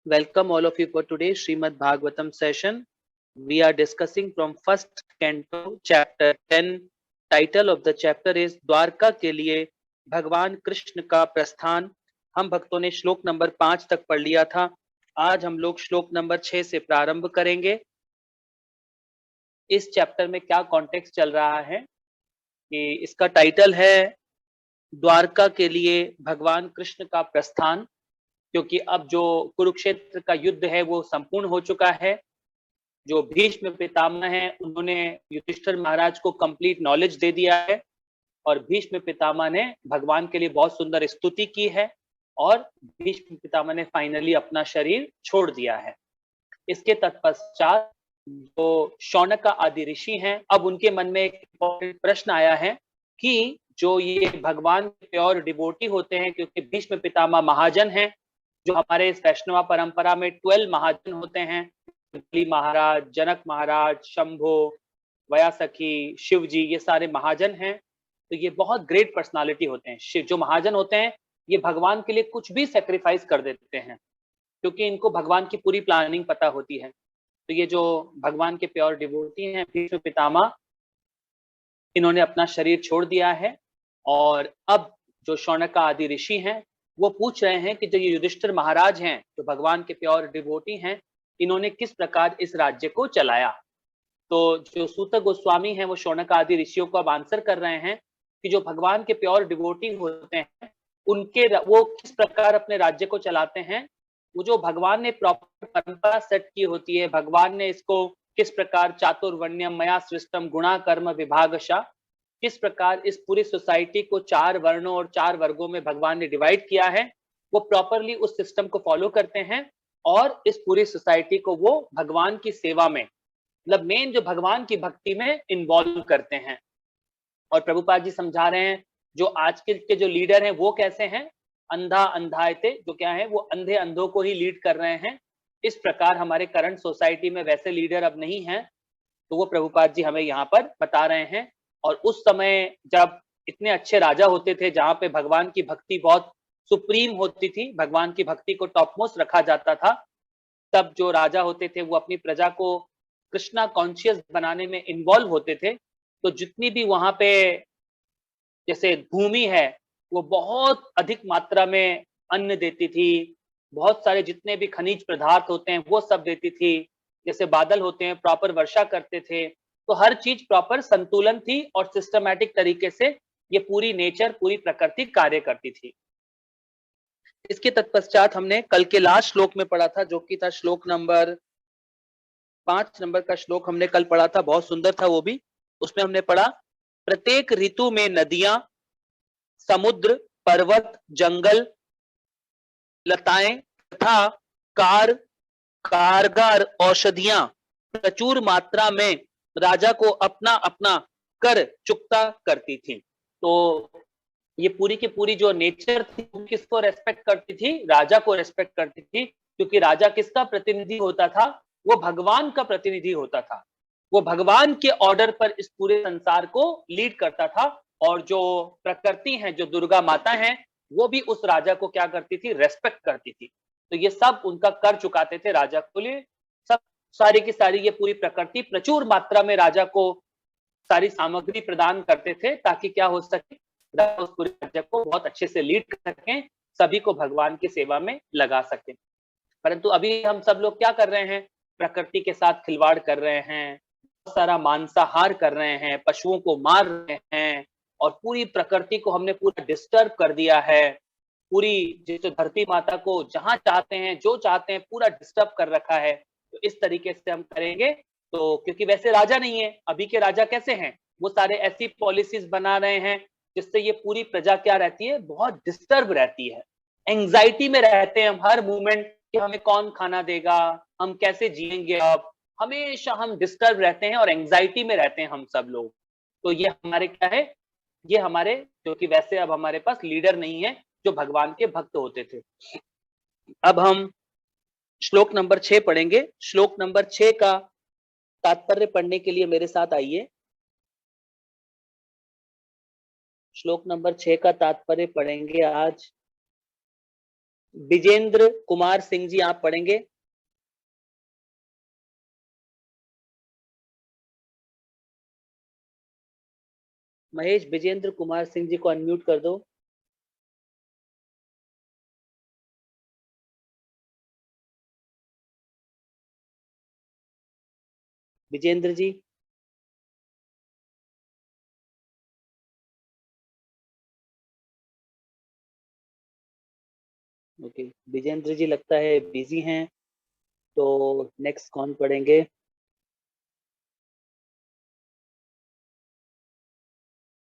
Welcome all of you for today's Srimad Bhagavatam session. We are discussing from first canto, chapter 10. Title of the chapter is Dwarka के लिए भगवान कृष्ण का प्रस्थान. हम भक्तों ने श्लोक नंबर 5 तक पढ़ लिया था. आज हम लोग श्लोक नंबर 6 से प्रारंभ करेंगे. इस चैप्टर में क्या कॉन्टेक्स्ट चल रहा है कि इसका टाइटल है द्वारका के लिए भगवान कृष्ण का प्रस्थान, क्योंकि अब जो कुरुक्षेत्र का युद्ध है वो संपूर्ण हो चुका है. जो भीष्म पितामह हैं उन्होंने युधिष्ठिर महाराज को कंप्लीट नॉलेज दे दिया है और भीष्म पितामह ने भगवान के लिए बहुत सुंदर स्तुति की है और भीष्म पितामह ने फाइनली अपना शरीर छोड़ दिया है. इसके तत्पश्चात जो शौनक आदि ऋषि हैं, अब उनके मन में एक इंपॉर्टेंट प्रश्न आया है कि जो ये भगवान के प्योर डिवोटी होते हैं, क्योंकि भीष्म पितामह महाजन हैं, जो हमारे इस वैष्णव परंपरा में 12 महाजन होते हैं, बलि महाराज, जनक महाराज, शंभो, वयासखी, शिव जी, ये सारे महाजन हैं. तो ये बहुत ग्रेट पर्सनालिटी होते हैं. शिव जो महाजन होते हैं ये भगवान के लिए कुछ भी सेक्रीफाइस कर देते हैं, क्योंकि इनको भगवान की पूरी प्लानिंग पता होती है. तो ये जो भगवान के प्योर डिवोटी हैं भीष्म पितामह, इन्होंने अपना शरीर छोड़ दिया है. और अब जो शौनक आदि ऋषि हैं वो पूछ रहे हैं कि जो ये युधिष्ठिर महाराज हैं, जो भगवान के प्योर डिवोटी हैं, इन्होंने किस प्रकार इस राज्य को चलाया. तो जो सूत गोस्वामी हैं वो शौनक आदि ऋषियों को अब आंसर कर रहे हैं कि जो भगवान के प्योर डिवोटी होते हैं उनके वो किस प्रकार अपने राज्य को चलाते हैं. वो जो भगवान ने प्रॉपर परंपरा सेट की होती है, भगवान ने इसको किस प्रकार चातुर्वर्ण्यम मया सृष्टम गुणा कर्म विभागशः, किस प्रकार इस पूरी सोसाइटी को 4 वर्णों और 4 वर्गों में भगवान ने डिवाइड किया है, वो प्रॉपरली उस सिस्टम को फॉलो करते हैं और इस पूरी सोसाइटी को वो भगवान की सेवा में, मतलब मेन जो भगवान की भक्ति में इन्वॉल्व करते हैं. और प्रभुपाद जी समझा रहे हैं जो आज के जो लीडर हैं वो कैसे हैं, अंधा अंधायते, जो क्या है वो अंधे अंधों को ही लीड कर रहे हैं. इस प्रकार हमारे करंट सोसाइटी में वैसे लीडर अब नहीं हैं. तो वो प्रभुपाद जी हमें यहाँ पर बता रहे हैं. और उस समय जब इतने अच्छे राजा होते थे जहां पे भगवान की भक्ति बहुत सुप्रीम होती थी, भगवान की भक्ति को टॉप मोस्ट रखा जाता था, तब जो राजा होते थे वो अपनी प्रजा को कृष्णा कॉन्शियस बनाने में इन्वॉल्व होते थे. तो जितनी भी वहां पे जैसे भूमि है वो बहुत अधिक मात्रा में अन्न देती थी, बहुत सारे जितने भी खनिज पदार्थ होते हैं वो सब देती थी, जैसे बादल होते हैं प्रॉपर वर्षा करते थे. तो हर चीज प्रॉपर संतुलन थी और सिस्टमैटिक तरीके से ये पूरी नेचर, पूरी प्रकृति कार्य करती थी. इसके तत्पश्चात हमने कल के लास्ट श्लोक में पढ़ा था, जो कि था श्लोक नंबर 5 नंबर का श्लोक हमने कल पढ़ा था, बहुत सुंदर था वो भी. उसमें हमने पढ़ा प्रत्येक ऋतु में नदियां, समुद्र, पर्वत, जंगल, लताएं तथा कारगर औषधियां प्रचुर मात्रा में राजा को अपना अपना कर चुकता करती थी. तो ये पूरी की पूरी जो नेचर थी वो किसको रेस्पेक्ट करती थी, राजा को रेस्पेक्ट करती थी, क्योंकि राजा किसका प्रतिनिधि होता था, वो भगवान का प्रतिनिधि होता था. वो भगवान के ऑर्डर पर इस पूरे संसार को लीड करता था. और जो प्रकृति है, जो दुर्गा माता है, वो भी उस राजा को क्या करती थी, रेस्पेक्ट करती थी. तो ये सब उनका कर चुकाते थे राजा को लिए. सब सारी की सारी ये पूरी प्रकृति प्रचुर मात्रा में राजा को सारी सामग्री प्रदान करते थे, ताकि क्या हो सके, उस पूरे राज्य को बहुत अच्छे से लीड कर सकें, सभी को भगवान की सेवा में लगा सकें. परंतु अभी हम सब लोग क्या कर रहे हैं, प्रकृति के साथ खिलवाड़ कर रहे हैं, बहुत सारा मांसाहार कर रहे हैं, पशुओं को मार रहे हैं और पूरी प्रकृति को हमने पूरा डिस्टर्ब कर दिया है. पूरी जो धरती माता को जहां चाहते हैं, जो चाहते हैं, पूरा डिस्टर्ब कर रखा है. तो इस तरीके से हम करेंगे तो, क्योंकि वैसे राजा नहीं है, अभी के राजा कैसे हैं, वो सारे ऐसी पॉलिसीज बना रहे हैं जिससे ये पूरी प्रजा क्या रहती है, बहुत डिस्टर्ब रहती है, एंग्जाइटी में रहते हैं हम हर मोमेंट कि हमें कौन खाना देगा, हम कैसे जिएंगे. अब हमेशा हम डिस्टर्ब रहते हैं और एंग्जाइटी में रहते हैं हम सब लोग. तो ये हमारे क्या है, ये हमारे, क्योंकि वैसे अब हमारे पास लीडर नहीं है जो भगवान के भक्त होते थे. अब हम श्लोक नंबर 6 पढ़ेंगे. श्लोक नंबर 6 का तात्पर्य पढ़ने के लिए मेरे साथ आइए. श्लोक नंबर 6 का तात्पर्य पढ़ेंगे आज. विजेंद्र कुमार सिंह जी आप पढ़ेंगे। महेश, विजेंद्र कुमार सिंह जी को अनम्यूट कर दो। विजेंद्र जी। ओके, विजेंद्र जी लगता है बिजी हैं, तो नेक्स्ट कौन पढ़ेंगे?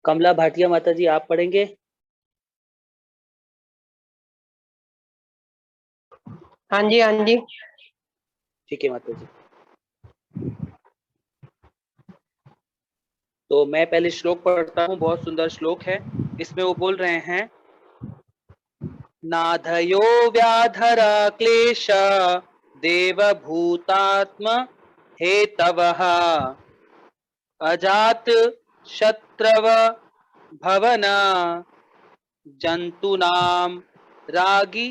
कमला भाटिया माता जी आप पढ़ेंगे। हाँ जी, हाँ जी। ठीक है माता जी। तो मैं पहले श्लोक पढ़ता हूँ, बहुत सुंदर श्लोक है। इसमें वो बोल रहे हैं, नाधयो व्याधरा क्लेश देवभूतात्म हेतवः अजात शत्रव भवना जंतुनाम रागी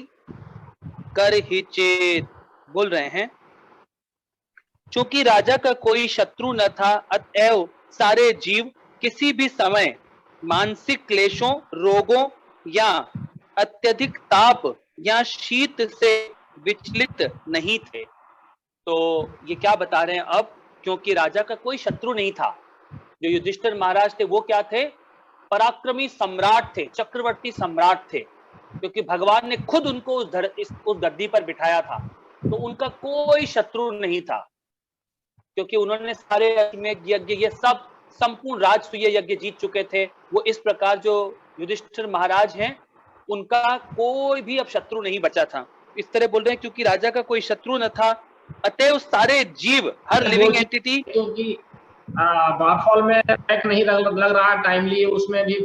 कर ही चेत। बोल रहे हैं, चूंकि राजा का कोई शत्रु न था, अतएव सारे जीव किसी भी समय मानसिक क्लेशों, रोगों या अत्यधिक ताप या शीत से विचलित नहीं थे। तो ये क्या बता रहे हैं अब, क्योंकि राजा का कोई शत्रु नहीं था। जो युधिष्ठिर महाराज थे वो क्या थे? पराक्रमी सम्राट थे, चक्रवर्ती सम्राट थे, क्योंकि भगवान ने खुद उनको उस गद्दी पर बिठाया था। तो उनका कोई शत्रु नहीं था, क्योंकि उन्होंने सारे अश्वमेध यज्ञ ये सब संपूर्ण राजसूय यज्ञ जीत चुके थे। वो इस प्रकार जो युधिष्ठिर महाराज हैं, उनका कोई भी अब शत्रु नहीं बचा था। इस तरह बोल रहे हैं, क्योंकि राजा का कोई शत्रु न था, अतएव सारे जीव, हर लिविंग एंटिटी। क्योंकि बारफॉल में पैक नहीं लग रहा टाइमली, उसमें भी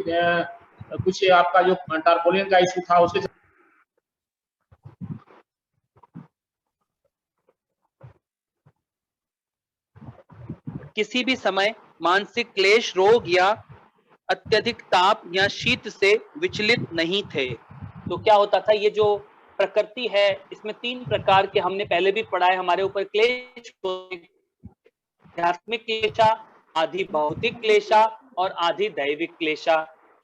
कुछ आपका जो टारपोलिन का इशू था उसके किसी भी समय मानसिक क्लेश, रोग या अत्यधिक ताप या शीत से विचलित नहीं थे। तो क्या होता था, ये जो प्रकृति है इसमें तीन प्रकार के हमने पहले भी पढ़ा है, हमारे ऊपर क्लेश, आध्यात्मिक क्लेशा, आधि भौतिक क्लेशा और आधि दैविक क्लेशा।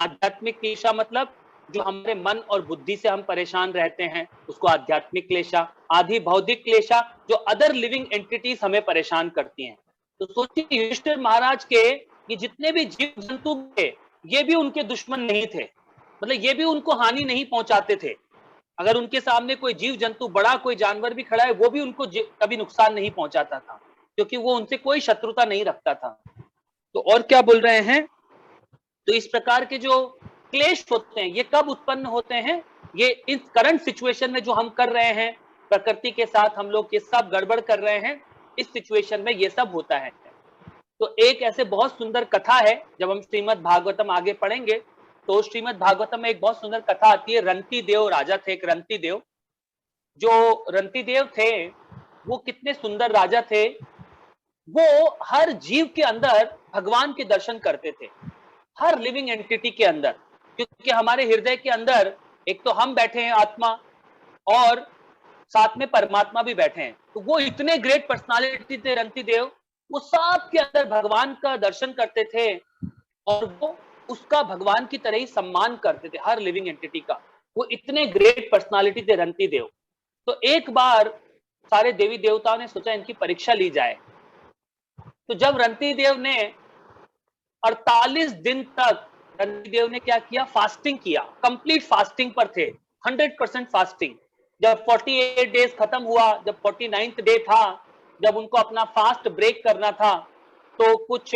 आध्यात्मिक क्लेशा मतलब जो हमारे मन और बुद्धि से हम परेशान रहते हैं, उसको आध्यात्मिक क्लेशा। आधि भौतिक क्लेशा, जो अदर लिविंग एंटिटीज हमें परेशान करती हैं। तो सोचिए, युधिष्ठिर महाराज के ये जितने भी जीव जंतु थे, ये भी उनके दुश्मन नहीं थे, मतलब ये भी उनको हानि नहीं पहुंचाते थे। अगर उनके सामने कोई जीव जंतु, बड़ा कोई जानवर भी खड़ा है, वो भी उनको कभी नुकसान नहीं पहुंचाता था, क्योंकि वो उनसे कोई शत्रुता नहीं रखता था। तो और क्या बोल रहे हैं, तो इस प्रकार के जो क्लेश होते हैं, ये कब उत्पन्न होते हैं? ये इस करंट सिचुएशन में जो हम कर रहे हैं, प्रकृति के साथ हम लोग ये सब गड़बड़ कर रहे हैं, इस सिचुएशन में ये सब होता है। तो एक ऐसे बहुत सुंदर कथा है, जब हम श्रीमद् भागवतम आगे पढ़ेंगे, तो श्रीमद् भागवतम में एक बहुत सुंदर कथा आती है। रंती देव राजा थे, एक रंती देव। जो रंती देव थे, वो कितने सुंदर राजा थे। वो हर जीव के अंदर भगवान के दर्शन करते थे, हर लिविंग एंटिटी के अंदर, क्योंकि हमारे हृदय के अंदर एक तो हम बैठे हैं आत्मा, और साथ में परमात्मा भी बैठे हैं। तो वो इतने ग्रेट पर्सनालिटी थे रंती देव, वो सब के अंदर भगवान का दर्शन करते थे, और वो उसका भगवान की तरह ही सम्मान करते थे, हर लिविंग एंटिटी का। वो इतने ग्रेट पर्सनालिटी थे रंती देव। तो एक बार सारे देवी देवताओं ने सोचा इनकी परीक्षा ली जाए। तो जब रंती देव ने 48 दिन तक, रंती देव ने क्या किया? फास्टिंग किया, कंप्लीट फास्टिंग पर थे, 100% फास्टिंग। जब 48 डेज खत्म हुआ, जब 49th डे था, जब उनको अपना फास्ट ब्रेक करना था, तो कुछ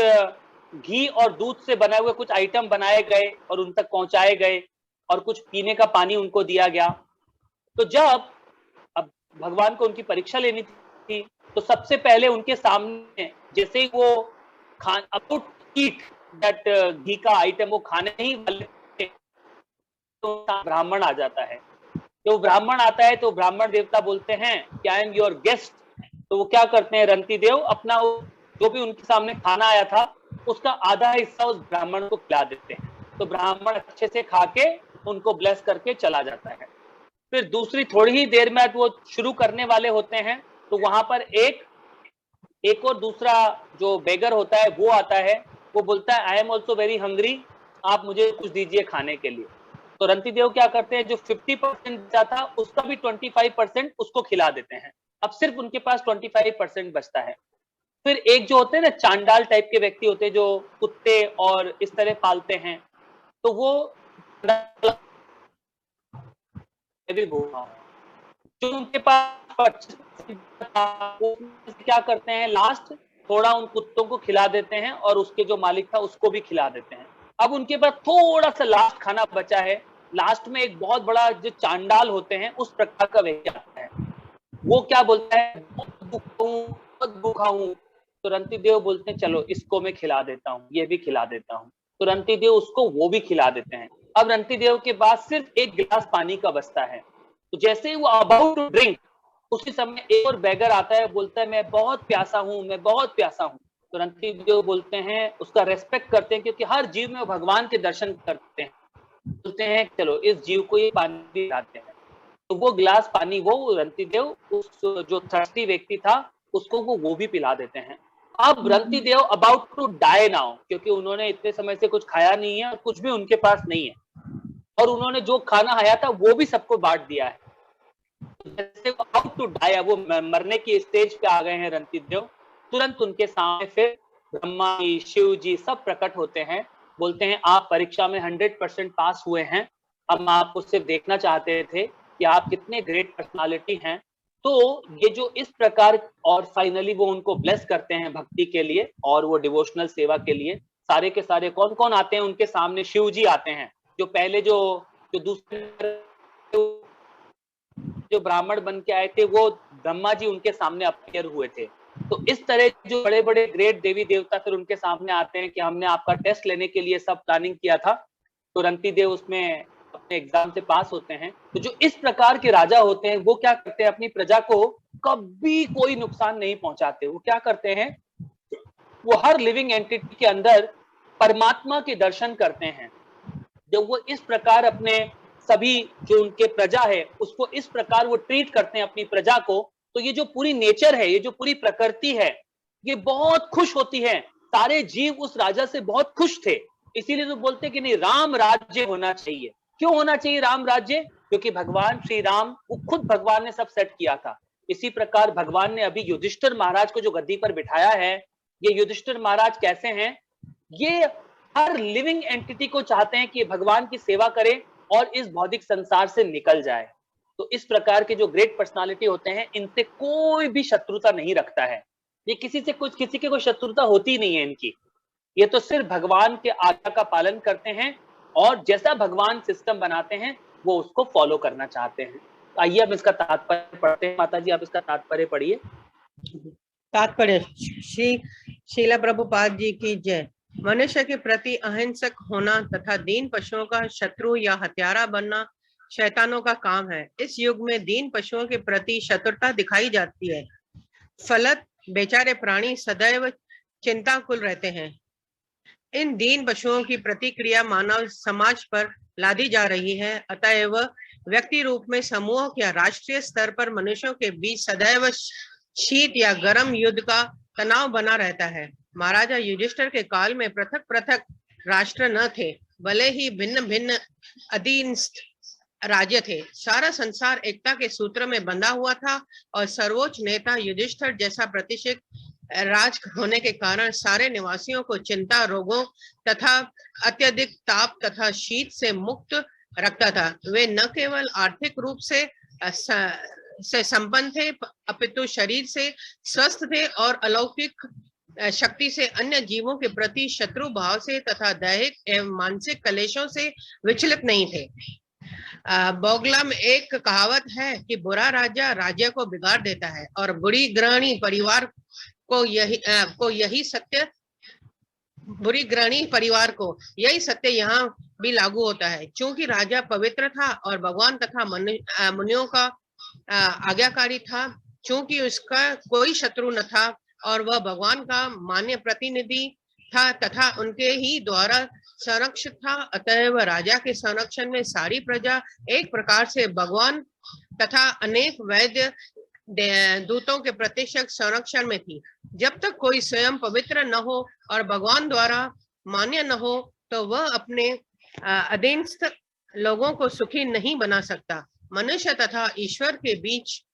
घी और दूध से बने हुए कुछ आइटम बनाए गए और उन तक पहुंचाए गए, और कुछ पीने का पानी उनको दिया गया। तो जब अब भगवान को उनकी परीक्षा लेनी थी, तो सबसे पहले उनके सामने जैसे ही वो खान अबाउट ईट दैट घी का आइटम वो खाने ही वाले थे, तो ब्राह्मण आ जाता है। तो ब्राह्मण आता है तो ब्राह्मण देवता बोलते हैं कि आई एम योर गेस्ट। तो वो क्या करते हैं, रंती देव अपना जो भी उनके सामने खाना आया था, उसका आधा हिस्सा उस ब्राह्मण को खिला देते हैं। तो ब्राह्मण अच्छे से खा के उनको ब्लेस करके चला जाता है। फिर दूसरी थोड़ी ही देर में वो शुरू करने वाले होते हैं, तो वहां पर एक और दूसरा जो बेगर होता है वो आता है, वो बोलता है I am also very hungry, आप मुझे कुछ दीजिए खाने के लिए। तो रंतीदेव क्या करते हैं, जो 50% बचा था उसका भी 25% उसको खिला देते हैं। अब सिर्फ उनके पास 25% बचता है। फिर एक जो होते हैं ना चांडाल टाइप के व्यक्ति होते हैं जो कुत्ते और इस तरह पालते हैं, तो वो भी भूखा हूं, जो उनके पास क्या करते हैं, लास्ट थोड़ा उन कुत्तों को खिला देते हैं और उसके जो मालिक था उसको भी खिला देते हैं। अब उनके पास थोड़ा सा लास्ट खाना बचा है, लास्ट में एक बहुत बड़ा जो चांडाल होते हैं उस प्रकार का व्यक्ति आता है, वो क्या बोलता है, बहुत भूखा हूं। तो रंतीदेव बोलते हैं चलो इसको मैं खिला देता हूँ, ये भी खिला देता हूँ। तो रंतीदेव उसको वो भी खिला देते हैं। अब रंतीदेव के पास सिर्फ एक गिलास पानी का बचता है। तो जैसे ही वो अबाउट टू ड्रिंक, उसी समय एक और बेगर आता है, बोलता है मैं बहुत प्यासा हूँ, मैं बहुत प्यासा हूँ। तो रंतीदेव बोलते हैं, उसका रेस्पेक्ट करते हैं, क्योंकि हर जीव में वो भगवान के दर्शन करते हैं। बोलते हैं चलो इस जीव को ये पानी पिलाते हैं। तो वो गिलास पानी वो रंतीदेव उस जो थर्स्टी व्यक्ति था उसको वो भी पिला देते हैं। अब Rantidev about to die now, क्योंकि उन्होंने इतने समय से कुछ खाया नहीं है और कुछ भी उनके पास नहीं है, और उन्होंने जो खाना खाया था वो भी सबको बांट दिया है। जैसे वो अबाउट टू डाई, वो मरने की स्टेज पे आ गए हैं रंतीदेव, तुरंत उनके सामने फिर ब्रह्मा जी, शिव जी सब प्रकट होते हैं। बोलते हैं आप परीक्षा में 100% पास हुए हैं, अब हम आपको सिर्फ देखना चाहते थे कि आप कितने ग्रेट पर्सनालिटी हैं। तो ये जो इस प्रकार, और फाइनली वो उनको ब्लेस करते हैं भक्ति के लिए और वो डिवोशनल सेवा के लिए। सारे के सारे कौन कौन आते हैं उनके सामने, शिव जी आते हैं, जो पहले जो दूसरे जो ब्राह्मण बन के आए थे वो ब्रह्मा जी उनके सामने अपीयर हुए थे। तो इस तरह जो बड़े बड़े ग्रेट देवी देवता फिर उनके सामने आते हैं कि हमने आपका टेस्ट लेने के लिए सब प्लानिंग किया था। तो रंतीदेव उसमें अपने एग्जाम से पास होते हैं। तो जो इस प्रकार के राजा होते हैं वो क्या करते हैं, अपनी प्रजा को कभी कोई नुकसान नहीं पहुंचाते। वो क्या करते हैं, वो हर लिविंग एंटिटी के अंदर परमात्मा के दर्शन करते हैं। जब वो इस प्रकार अपने सभी जो उनके प्रजा है उसको इस प्रकार वो ट्रीट करते हैं अपनी प्रजा को, तो ये जो पूरी नेचर है, ये जो पूरी प्रकृति है, ये बहुत खुश होती है। सारे जीव उस राजा से बहुत खुश थे, इसीलिए तो बोलते हैं कि नहीं, राम राज्य होना चाहिए। क्यों होना चाहिए राम राज्य, क्योंकि भगवान श्री राम वो खुद भगवान ने सब सेट किया था। इसी प्रकार भगवान ने अभी युधिष्ठिर महाराज को जो गद्दी पर बिठाया है, ये युधिष्ठिर महाराज कैसे हैं, ये हर लिविंग एंटिटी को चाहते हैं कि भगवान की सेवा करें और इस भौतिक संसार से निकल जाए। तो इस प्रकार के जो ग्रेट पर्सनालिटी होते हैं इनसे कोई भी शत्रुता नहीं रखता है। ये किसी के कोई शत्रुता होती नहीं है इनकी। ये तो सिर्फ भगवान के आज्ञा का पालन करते हैं और जैसा भगवान सिस्टम बनाते हैं वो उसको फॉलो करना चाहते हैं। आइए अब इसका तात्पर्य पढ़ते हैं। माता जी आप इसका तात्पर्य पढ़िए। तात्पर्य। श्रील प्रभुपाद जी की जय। मनुष्य के प्रति अहिंसक होना तथा दीन पशुओं का शत्रु या हत्यारा बनना शैतानों का काम है। इस युग में दीन पशुओं के प्रति शत्रुता दिखाई जाती है, फलत बेचारे प्राणी सदैव चिंताकुल रहते हैं। इन दीन पशुओं की प्रतिक्रिया मानव समाज पर लादी जा रही है, अतएव व्यक्ति रूप में समूह या राष्ट्रीय स्तर पर मनुष्यों के बीच सदैव शीत या गर्म युद्ध का तनाव बना रहता है। महाराजा युधिष्ठिर के काल में पृथक पृथक राष्ट्र न थे, भले ही भिन्न भिन्न अधीनस्थ राज्य थे। सारा संसार एकता के सूत्र में बंधा हुआ था और सर्वोच्च नेता युधिष्ठिर जैसा प्रतिष्ठित राज होने के कारण सारे निवासियों को चिंता, रोगों तथा अत्यधिक ताप तथा शीत से मुक्त रखता था। वे न केवल आर्थिक रूप से संपन्न थे अपितु शरीर से स्वस्थ थे और अलौकिक शक्ति से अन्य जीवों के प्रति शत्रु भाव से तथा दैहिक एवं मानसिक कलेशों से विचलित नहीं थे। बोगला में एक कहावत है कि बुरा राजा राज्य को बिगाड़ देता है और बुरी गृहिणी परिवार को यही सत्य यहाँ भी लागू होता है। चूंकि राजा पवित्र था और भगवान तथा मुनियों का आज्ञाकारी था, चूंकि उसका कोई शत्रु न था और वह भगवान का मान्य प्रतिनिधि था तथा उनके ही द्वारा संरक्षक था, अतएव राजा के संरक्षण में सारी प्रजा एक प्रकार से भगवान तथा अनेक वैद्य दूतों के प्रत्यक्ष संरक्षण में थी। जब तक कोई स्वयं पवित्र न हो और भगवान द्वारा मान्य न हो तो वह अपने अधीनस्थ लोगों को सुखी नहीं बना सकता। मनुष्य तथा ईश्वर के बीच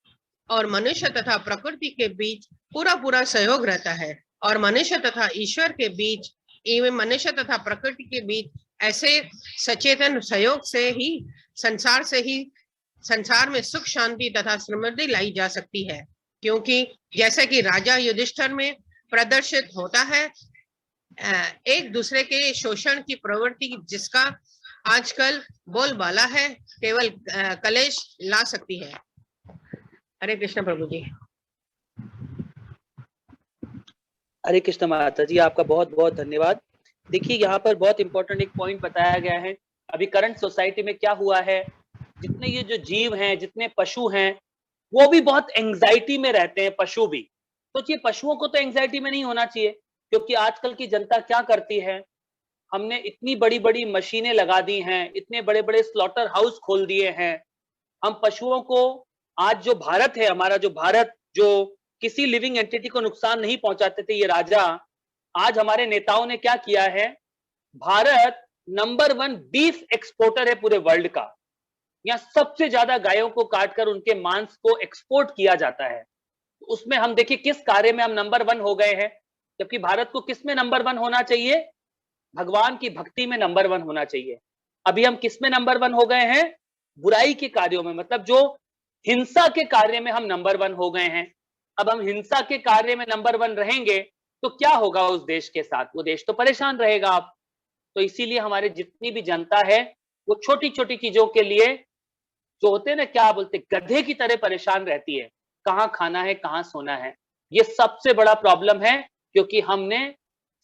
और मनुष्य तथा प्रकृति के बीच पूरा सहयोग रहता है, और मनुष्य तथा ईश्वर के बीच एवं मनुष्य तथा प्रकृति के बीच ऐसे सचेतन सहयोग से ही संसार में सुख शांति तथा समृद्धि लाई जा सकती है। क्योंकि जैसे कि राजा युधिष्ठिर में प्रदर्शित होता है, एक दूसरे के शोषण की प्रवृत्ति जिसका आजकल बोलबाला है, केवल कलेश ला सकती है। हरे कृष्ण प्रभु जी। हरे कृष्ण माता जी, आपका बहुत बहुत धन्यवाद। देखिए यहाँ पर बहुत इंपॉर्टेंट एक पॉइंट बताया गया है। अभी करंट सोसाइटी में क्या हुआ है, जितने ये जो जीव हैं, जितने पशु हैं, वो भी बहुत एंजाइटी में रहते हैं। पशु भी तो ये पशुओं को तो एंजाइटी में नहीं होना चाहिए, क्योंकि आजकल की जनता क्या करती है, हमने इतनी बड़ी बड़ी मशीनें लगा दी हैं, इतने बड़े बड़े स्लॉटर हाउस खोल दिए हैं। हम पशुओं को, आज जो भारत है हमारा, जो भारत जो किसी लिविंग एंटिटी को नुकसान नहीं पहुंचाते थे ये राजा, आज हमारे नेताओं ने क्या किया है, भारत नंबर 1 बीफ एक्सपोर्टर है पूरे वर्ल्ड का। यहाँ सबसे ज्यादा गायों को काटकर उनके मांस को एक्सपोर्ट किया जाता है। उसमें हम देखिए किस कार्य में हम नंबर 1 हो गए हैं, जबकि भारत को किस में नंबर 1 होना चाहिए, भगवान की भक्ति में नंबर 1 होना चाहिए। अभी हम किस में नंबर 1 हो गए हैं, बुराई के कार्यों में, मतलब जो हिंसा के कार्य में हम नंबर 1 हो गए हैं। अब हम हिंसा के कार्य में नंबर 1 रहेंगे तो क्या होगा उस देश के साथ, वो देश तो परेशान रहेगा। आप तो इसीलिए हमारे जितनी भी जनता है वो छोटी छोटी चीजों के लिए, जो होते हैं ना, क्या बोलते, गधे की तरह परेशान रहती है, कहां खाना है, कहां सोना है। ये सबसे बड़ा प्रॉब्लम है, क्योंकि हमने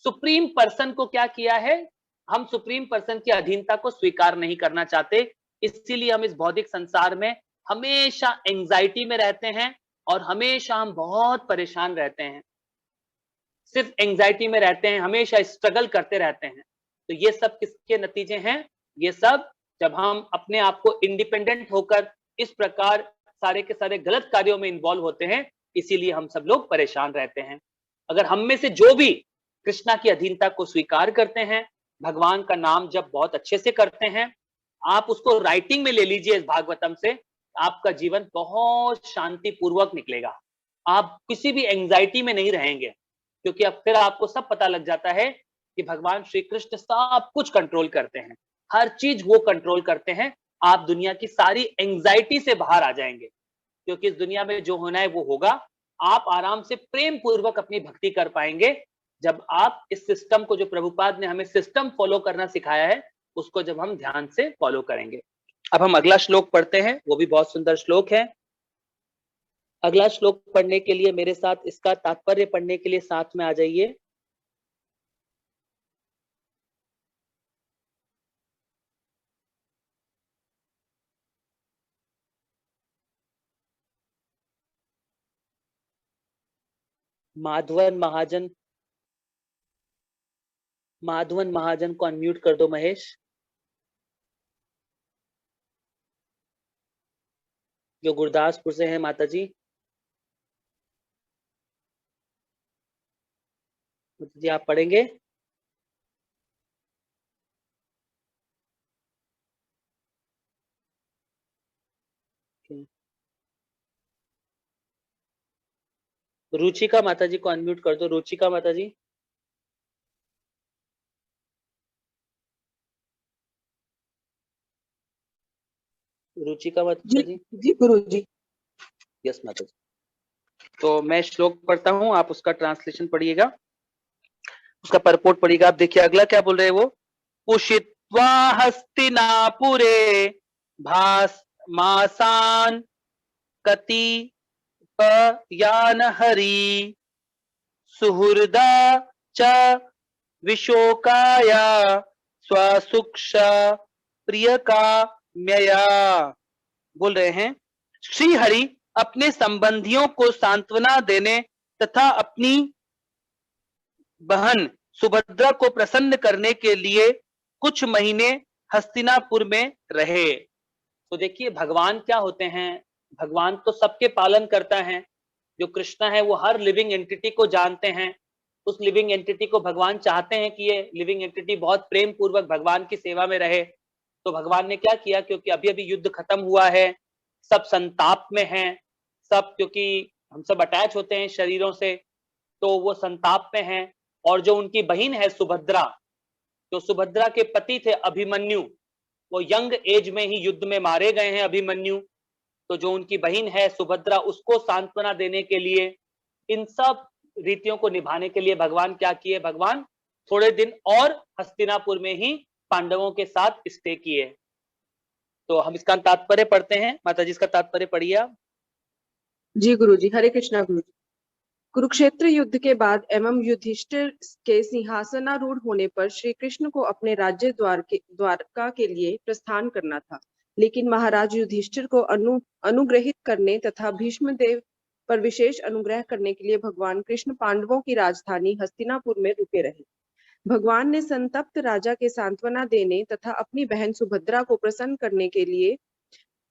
सुप्रीम पर्सन को क्या किया है, हम सुप्रीम पर्सन की अधीनता को स्वीकार नहीं करना चाहते। इसीलिए हम इस भौतिक संसार में हमेशा एंजाइटी में रहते हैं और हमेशा हम बहुत परेशान रहते हैं, सिर्फ एंजाइटी में रहते हैं, हमेशा स्ट्रगल करते रहते हैं। तो ये सब किसके नतीजे हैं, ये सब जब हम अपने आप को इंडिपेंडेंट होकर इस प्रकार सारे के सारे गलत कार्यों में इन्वॉल्व होते हैं, इसीलिए हम सब लोग परेशान रहते हैं। अगर हम में से जो भी कृष्णा की अधीनता को स्वीकार करते हैं, भगवान का नाम जब बहुत अच्छे से करते हैं, आप उसको राइटिंग में ले लीजिए इस भागवतम से, आपका जीवन बहुत शांति पूर्वक निकलेगा। आप किसी भी एंजाइटी में नहीं रहेंगे, क्योंकि अब फिर आपको सब पता लग जाता है कि भगवान श्री कृष्ण सब कुछ कंट्रोल करते हैं, हर चीज वो कंट्रोल करते हैं। आप दुनिया की सारी एंजाइटी से बाहर आ जाएंगे, क्योंकि इस दुनिया में जो होना है वो होगा। आप आराम से प्रेम पूर्वक अपनी भक्ति कर पाएंगे जब आप इस सिस्टम को, जो प्रभुपाद ने हमें सिस्टम फॉलो करना सिखाया है, उसको जब हम ध्यान से फॉलो करेंगे। अब हम अगला श्लोक पढ़ते हैं, वो भी बहुत सुंदर श्लोक है। अगला श्लोक पढ़ने के लिए मेरे साथ, इसका तात्पर्य पढ़ने के लिए साथ में आ जाइए। माधवन महाजन को अनम्यूट कर दो महेश, जो गुरदासपुर से हैं माता जी। माता जी आप पढ़ेंगे? रुचिका माता जी को अनम्यूट कर दो। रुचिका माता जी। रुचिका माता जी। जी गुरु जी। यस माता जी। तो मैं श्लोक पढ़ता हूँ, आप उसका ट्रांसलेशन पढ़िएगा, उसका परपोर्ट पढ़िएगा। आप देखिए अगला क्या बोल रहे हैं वो, उषित्वा हस्तिनापुरे भासमासान कति यान हरि सुहृदा च विशोकाया स्वसुक्षा प्रियका म्यया। बोल रहे हैं, श्री हरि अपने संबंधियों को सांत्वना देने तथा अपनी बहन सुभद्रा को प्रसन्न करने के लिए कुछ महीने हस्तिनापुर में रहे। तो देखिए भगवान क्या होते हैं, भगवान तो सबके पालन करता है। जो कृष्ण है वो हर लिविंग एंटिटी को जानते हैं। उस लिविंग एंटिटी को भगवान चाहते हैं कि ये लिविंग एंटिटी बहुत प्रेम पूर्वक भगवान की सेवा में रहे। तो भगवान ने क्या किया, क्योंकि अभी अभी युद्ध खत्म हुआ है, सब संताप में हैं, सब, क्योंकि हम सब अटैच होते हैं शरीरों से, तो वो संताप में हैं। और जो उनकी बहन है सुभद्रा, जो सुभद्रा के पति थे अभिमन्यु, वो यंग एज में ही युद्ध में मारे गए हैं अभिमन्यु। तो जो उनकी बहन है सुभद्रा, उसको सांत्वना देने के लिए, इन सब रीतियों को निभाने के लिए भगवान क्या किए, भगवान थोड़े दिन और हस्तिनापुर में ही पांडवों के साथ स्टे किए। तो हम इसका तात्पर्य पढ़ते हैं। माता जी इसका तात्पर्य पढ़िए आप। जी गुरुजी, हरे कृष्णा गुरुजी। कुरुक्षेत्र युद्ध के बाद एवं युधिष्ठिर के सिंहासनारूढ़ होने पर श्री कृष्ण को अपने राज्य द्वारका के लिए प्रस्थान करना था, लेकिन महाराज युधिष्ठिर को अनुग्रहित करने तथा भीष्म देव पर विशेष अनुग्रह करने के लिए भगवान कृष्ण पांडवों की राजधानी हस्तिनापुर में रुके रहे। भगवान ने संतप्त राजा के सांत्वना देने तथा अपनी बहन सुभद्रा को प्रसन्न करने के लिए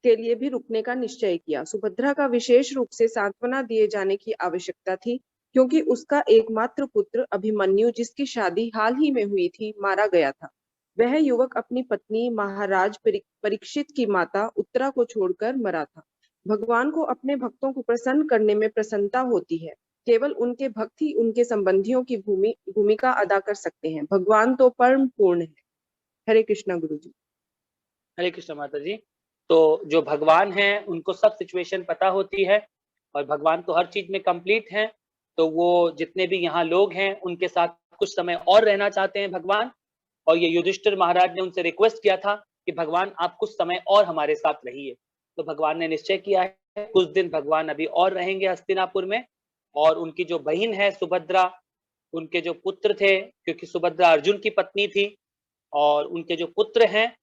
भी रुकने का निश्चय किया। सुभद्रा का विशेष रूप से सांत्वना दिए जाने की आवश्यकता थी, क्योंकि उसका एकमात्र पुत्र अभिमन्यु, जिसकी शादी हाल ही में हुई थी, मारा गया था। वह युवक अपनी पत्नी महाराज परीक्षित की माता उत्तरा को छोड़कर मरा था। भगवान को अपने भक्तों को प्रसन्न करने में प्रसन्नता होती है। केवल उनके भक्त ही उनके संबंधियों की भूमिका अदा कर सकते हैं। भगवान तो परम पूर्ण है। हरे कृष्णा गुरुजी। हरे कृष्ण माता जी। तो जो भगवान हैं उनको सब सिचुएशन पता होती है, और भगवान तो हर चीज में कंप्लीट हैं। तो वो जितने भी यहाँ लोग हैं उनके साथ कुछ समय और रहना चाहते हैं भगवान। और ये युधिष्ठिर महाराज ने उनसे रिक्वेस्ट किया था कि भगवान आप कुछ समय और हमारे साथ रहिए। तो भगवान ने निश्चय किया है कुछ दिन भगवान अभी और रहेंगे हस्तिनापुर में। और उनकी जो बहन है सुभद्रा, उनके जो पुत्र थे, क्योंकि सुभद्रा अर्जुन की पत्नी थी, और उनके जो पुत्र हैं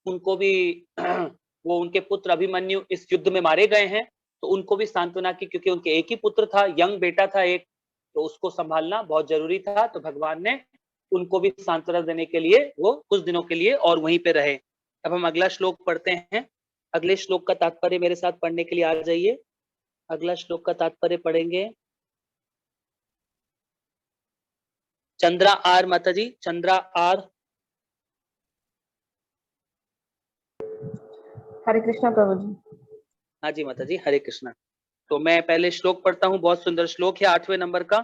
उनको भी वो उनके पुत्र अभिमन्यु इस युद्ध में मारे गए हैं, तो उनको भी सांत्वना की, क्योंकि उनके एक ही पुत्र था, यंग बेटा था एक, तो उसको संभालना बहुत जरूरी था। तो भगवान ने उनको भी सांत्वना देने के लिए वो कुछ दिनों के लिए और वहीं पे रहे। अब हम अगला श्लोक पढ़ते हैं। अगले श्लोक का तात्पर्य मेरे साथ पढ़ने के लिए आ जाइए। अगला श्लोक का तात्पर्य पढ़ेंगे चंद्रा आर माता जी, चंद्रा आर। हरे कृष्णा प्रभु जी। हाँ जी माता जी, हरे कृष्णा। तो मैं पहले श्लोक पढ़ता हूँ, बहुत सुंदर श्लोक है 8वें नंबर का।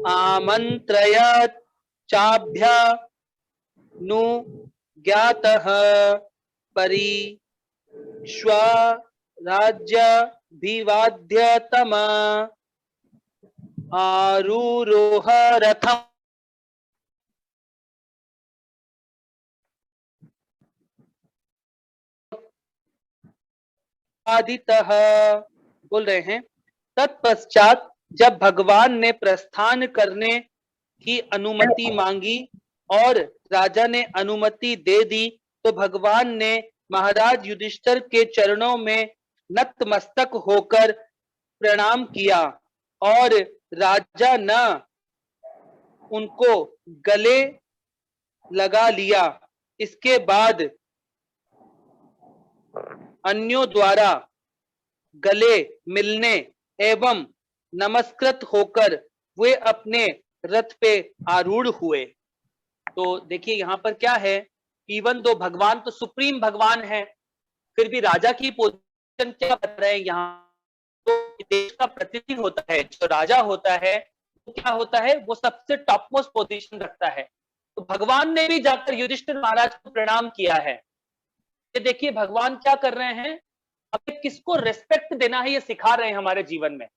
आमंत्रयत् चाभ्या नु ज्ञातः परि श्व राज्य भिवाद्यतम आरूरोह रथम आदितः। बोल रहे हैं तत्पश्चात जब भगवान ने प्रस्थान करने की अनुमति मांगी और राजा ने अनुमति दे दी, तो भगवान ने महाराज युधिष्ठिर के चरणों में नतमस्तक होकर प्रणाम किया, और राजा ने उनको गले लगा लिया। इसके बाद अन्यों द्वारा गले मिलने एवं नमस्कृत होकर वे अपने रथ पे आरूढ़ हुए। तो देखिए यहाँ पर क्या है, इवन दो भगवान तो सुप्रीम भगवान है, फिर भी राजा की पोजीशन क्या बता रहे हैं यहाँ। तो देश का प्रतिनिधि होता है, जो राजा होता है तो क्या होता है, वो सबसे टॉप मोस्ट पोजीशन रखता है। तो भगवान ने भी जाकर युधिष्ठिर महाराज को प्रणाम किया है। ये देखिए भगवान क्या कर रहे हैं, हमें किसको रेस्पेक्ट देना है ये सिखा रहे हैं हमारे जीवन में।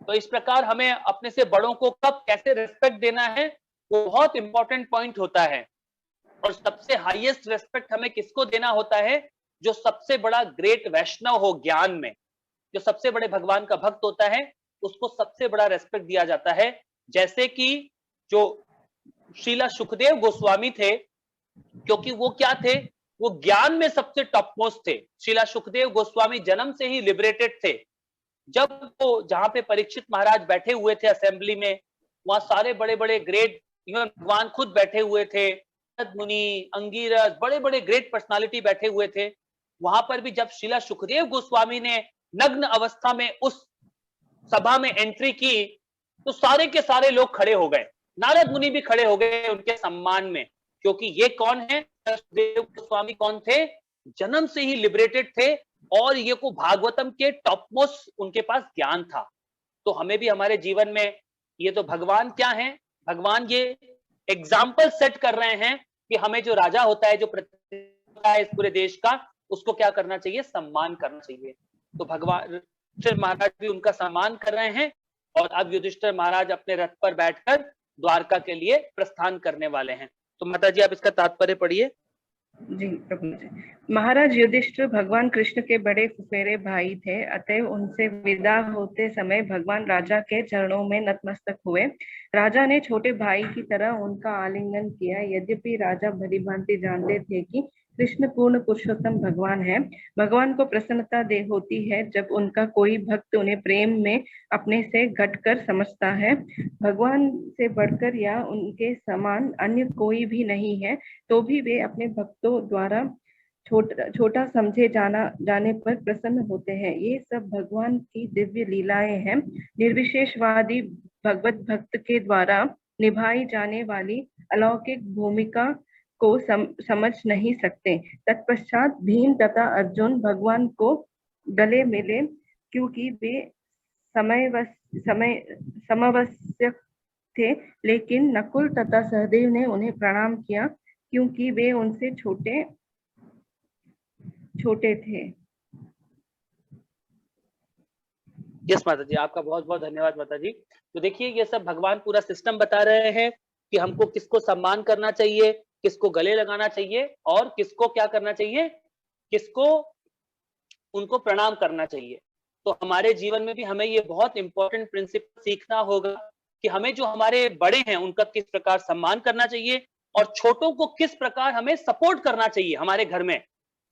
तो इस प्रकार हमें अपने से बड़ों को कब कैसे रेस्पेक्ट देना है वो बहुत इंपॉर्टेंट पॉइंट होता है। और सबसे हाईएस्ट रेस्पेक्ट हमें किसको देना होता है, जो सबसे बड़ा ग्रेट वैष्णव हो ज्ञान में, जो सबसे बड़े भगवान का भक्त होता है, उसको सबसे बड़ा रेस्पेक्ट दिया जाता है। जैसे कि जो श्रीला सुखदेव गोस्वामी थे, क्योंकि वो क्या थे, वो ज्ञान में सबसे टॉप मोस्ट थे। श्रीला सुखदेव गोस्वामी जन्म से ही लिबरेटेड थे। जब वो जहां पे परीक्षित महाराज बैठे हुए थे असेंबली में, वहां सारे बड़े बड़े ग्रेट भगवान खुद बैठे हुए थे, नारद मुनि, अंगिरस, बड़े बड़े ग्रेट पर्सनालिटी बैठे हुए थे। वहां पर भी जब श्रीला सुखदेव गोस्वामी ने नग्न अवस्था में उस सभा में एंट्री की, तो सारे के सारे लोग खड़े हो गए, नारद मुनि भी खड़े हो गए उनके सम्मान में, क्योंकि ये कौन है, सुखदेव गोस्वामी कौन थे, जन्म से ही लिबरेटेड थे और ये को भागवतम के टॉप मोस्ट उनके पास ज्ञान था। तो हमें भी हमारे जीवन में, ये तो भगवान क्या है, भगवान ये एग्जाम्पल सेट कर रहे हैं कि हमें जो राजा होता है, जो प्रतिनिधि है इस पूरे देश का, उसको क्या करना चाहिए, सम्मान करना चाहिए। तो भगवान युधिष्ठिर महाराज भी उनका सम्मान कर रहे हैं और अब युधिष्ठिर महाराज अपने रथ पर बैठकर द्वारका के लिए प्रस्थान करने वाले हैं। तो माता जी आप इसका तात्पर्य पढ़िए। जी प्रभु जी। महाराज युधिष्ठिर भगवान कृष्ण के बड़े फुफेरे भाई थे, अतएव उनसे विदा होते समय भगवान राजा के चरणों में नतमस्तक हुए। राजा ने छोटे भाई की तरह उनका आलिंगन किया। यद्यपि राजा भली भांति जानते थे कि कृष्ण पूर्ण पुरुषोत्तम भगवान है। भगवान को प्रसन्नता दे होती है जब उनका कोई भक्त उन्हें प्रेम में अपने से घटकर समझता है। भगवान से बढ़कर या उनके समान अन्य कोई भी नहीं है, तो भी वे अपने भक्तों द्वारा छोटा समझे जाने पर प्रसन्न होते हैं। ये सब भगवान की दिव्य लीलाएं हैं। निर्विशेषवादी भगवत भक्त के द्वारा निभाई जाने वाली अलौकिक भूमिका को समझ नहीं सकते। तत्पश्चात भीम तथा अर्जुन भगवान को गले मिले, क्योंकि वे समवयस्क थे, लेकिन नकुल तथा सहदेव ने उन्हें प्रणाम किया, क्योंकि वे उनसे छोटे थे। यस माता जी, आपका बहुत बहुत धन्यवाद माता जी। तो देखिए ये सब भगवान पूरा सिस्टम बता रहे हैं कि हमको किसको सम्मान करना चाहिए, किसको गले लगाना चाहिए और किसको क्या करना चाहिए, किसको उनको प्रणाम करना चाहिए। तो हमारे जीवन में भी हमें ये बहुत इंपॉर्टेंट प्रिंसिपल सीखना होगा कि हमें जो हमारे बड़े हैं उनका किस प्रकार सम्मान करना चाहिए और छोटों को किस प्रकार हमें सपोर्ट करना चाहिए हमारे घर में।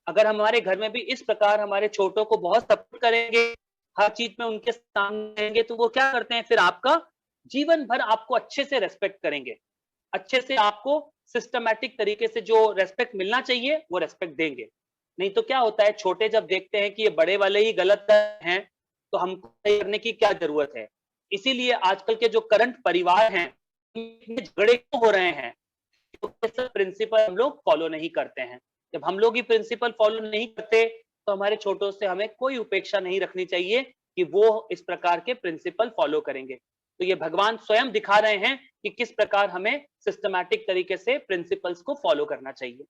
अगर हमारे घर में भी इस प्रकार हमारे छोटों को बहुत सपोर्ट करेंगे, हर चीज में उनके सामने रहेंगे, तो वो क्या करते हैं, फिर आपका जीवन भर आपको अच्छे से रेस्पेक्ट करेंगे, अच्छे से आपको सिस्टमैटिक तरीके से जो रेस्पेक्ट मिलना चाहिए वो रेस्पेक्ट देंगे। नहीं तो क्या होता है, छोटे जब देखते हैं कि ये बड़े वाले ही गलत हैं तो हमको करने की क्या जरूरत है। इसीलिए आजकल के जो करंट परिवार हैं झगड़े क्यों हो रहे हैं, तो प्रिंसिपल हम लोग फॉलो नहीं करते हैं। जब हम लोग ही प्रिंसिपल फॉलो नहीं करते तो हमारे छोटों से हमें कोई उपेक्षा नहीं रखनी चाहिए कि वो इस प्रकार के प्रिंसिपल फॉलो करेंगे। तो ये भगवान स्वयं दिखा रहे हैं कि किस प्रकार हमें सिस्टमैटिक तरीके से प्रिंसिपल्स को फॉलो करना चाहिए।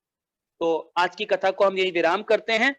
तो आज की कथा को हम यही विराम करते हैं।